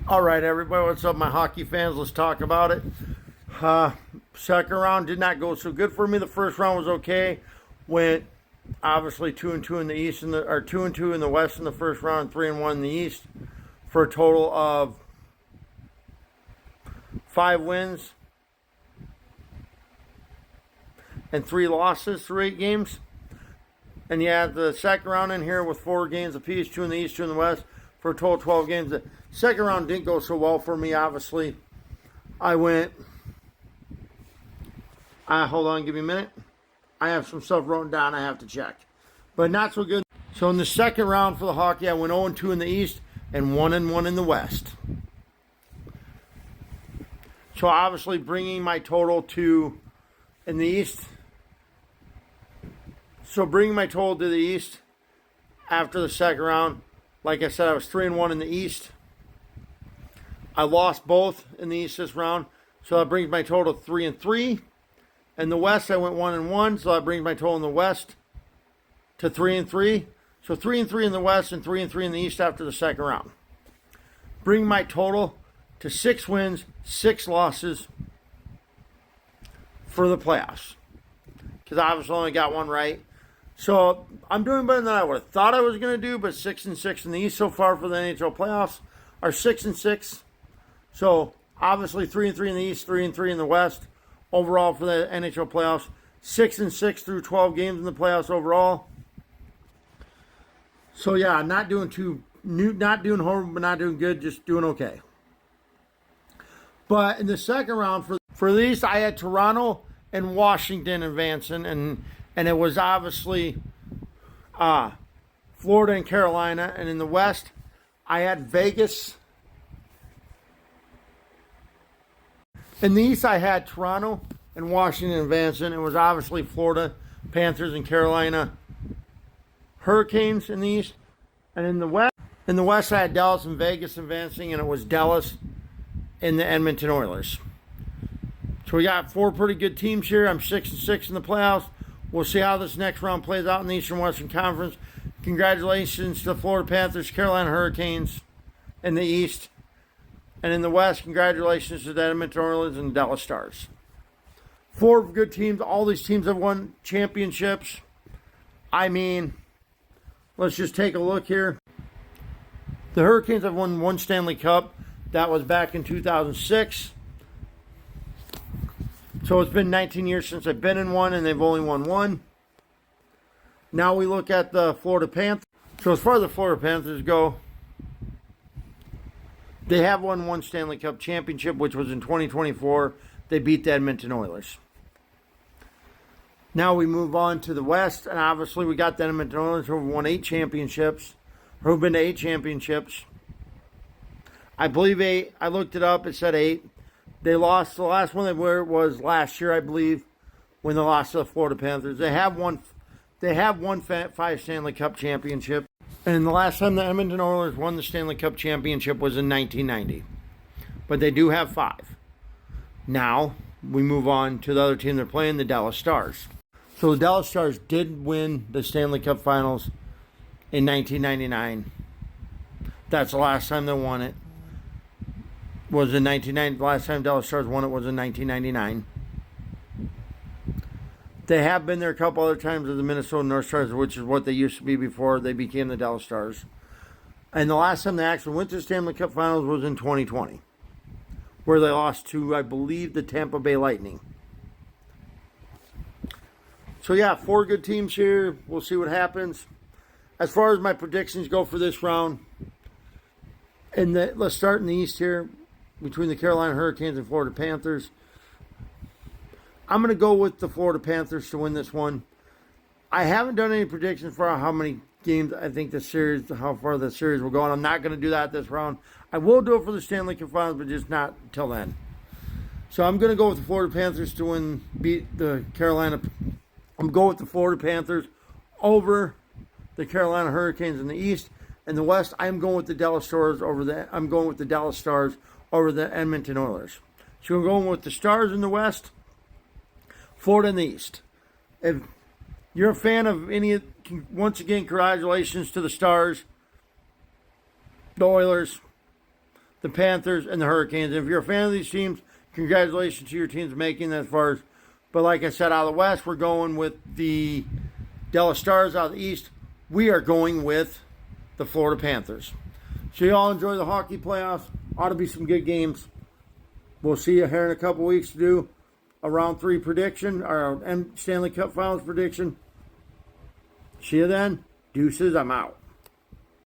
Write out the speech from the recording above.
All right, everybody, what's up, my hockey fans? Let's talk about it. Second round did not go so good for me. The first round was okay. Went obviously 2-2 in the East, or 2-2 in the West in the first round, 3-1 in the East, for a total of 5 wins and 3 losses through 8 games. And you have the second round in here with 4 games apiece, 2 in the East, 2 in the West, for a total of 12 games. The second round didn't go so well for me, obviously. I went, hold on, give me a minute. I have some stuff written down I have to check. But not so good. So in the second round for the hockey, I went 0-2 in the East and 1-1 in the West. So obviously bringing my total to, in the East, so bringing my total to the East after the second round, like I said, I was 3-1 in the East. I lost both in the East this round, so that brings my total to 3-3. In the West, I went 1-1, so that brings my total in the West to 3-3. So 3-3 in the West and 3-3 in the East after the second round. Bring my total to 6 wins, 6 losses for the playoffs. Because I obviously only got one right. So I'm doing better than I would have thought I was going to do, but 6-6 in the East so far for the NHL playoffs are 6-6. So obviously 3-3 in the East, 3-3 in the West. Overall for the NHL playoffs, 6-6 through 12 games in the playoffs overall. So yeah, not doing horrible, but not doing good, just doing okay. But in the second round for the East, I had Toronto and Washington advancing, and it was obviously Florida and Carolina. And in the West, I had Vegas. In the East, I had Toronto and Washington advancing. It was obviously Florida Panthers and Carolina Hurricanes in the East. And in the West, I had Dallas and Vegas advancing, and it was Dallas and the Edmonton Oilers. So we got 4 pretty good teams here. I'm 6-6 in the playoffs. We'll see how this next round plays out in the Eastern Western Conference. Congratulations to the Florida Panthers, Carolina Hurricanes in the East. And in the West, congratulations to the Edmonton Oilers and the Dallas Stars. 4 good teams. All these teams have won championships. I mean, let's just take a look here. The Hurricanes have won 1 Stanley Cup. That was back in 2006. So it's been 19 years since they've been in one, and they've only won 1. Now we look at the Florida Panthers. So as far as the Florida Panthers go, they have won 1 Stanley Cup championship, which was in 2024. They beat the Edmonton Oilers. Now we move on to the West, and obviously we got the Edmonton Oilers who have won 8 championships, or who've been to 8 championships. I believe 8. I looked it up. It said 8. They lost. The last one they were was last year, I believe, when they lost to the Florida Panthers. They have won 5 Stanley Cup championships. And the last time the Edmonton Oilers won the Stanley Cup championship was in 1990. But they do have 5. Now, we move on to the other team they're playing, the Dallas Stars. So the Dallas Stars did win the Stanley Cup Finals in 1999. That's the last time they won it. Was in 1990. The last time Dallas Stars won it was in 1999. They have been there a couple other times as the Minnesota North Stars, which is what they used to be before they became the Dallas Stars. And the last time they actually went to the Stanley Cup Finals was in 2020, where they lost to, I believe, the Tampa Bay Lightning. So yeah, 4 good teams here. We'll see what happens. As far as my predictions go for this round, let's start in the East here, between the Carolina Hurricanes and Florida Panthers. I'm going to go with the Florida Panthers to win this one. I haven't done any predictions for how many games I think how far the series will go on. I'm not going to do that this round. I will do it for the Stanley Cup Finals, but just not till then. So I'm going to go with the Florida Panthers to beat the Carolina. I'm going with the Florida Panthers over the Carolina Hurricanes in the East. In the West, I'm going with the Dallas Stars over the Edmonton Oilers. So we're going with the Stars in the West, Florida in the East. If you're a fan of once again, congratulations to the Stars, the Oilers, the Panthers, and the Hurricanes. And if you're a fan of these teams, congratulations to your teams making that far. But like I said, out of the West, we're going with the Dallas Stars. Out of the East, we are going with the Florida Panthers. So you all enjoy the hockey playoffs. Ought to be some good games. We'll see you here in a couple weeks to do a round 3 prediction, or Stanley Cup Finals prediction. See you then. Deuces, I'm out.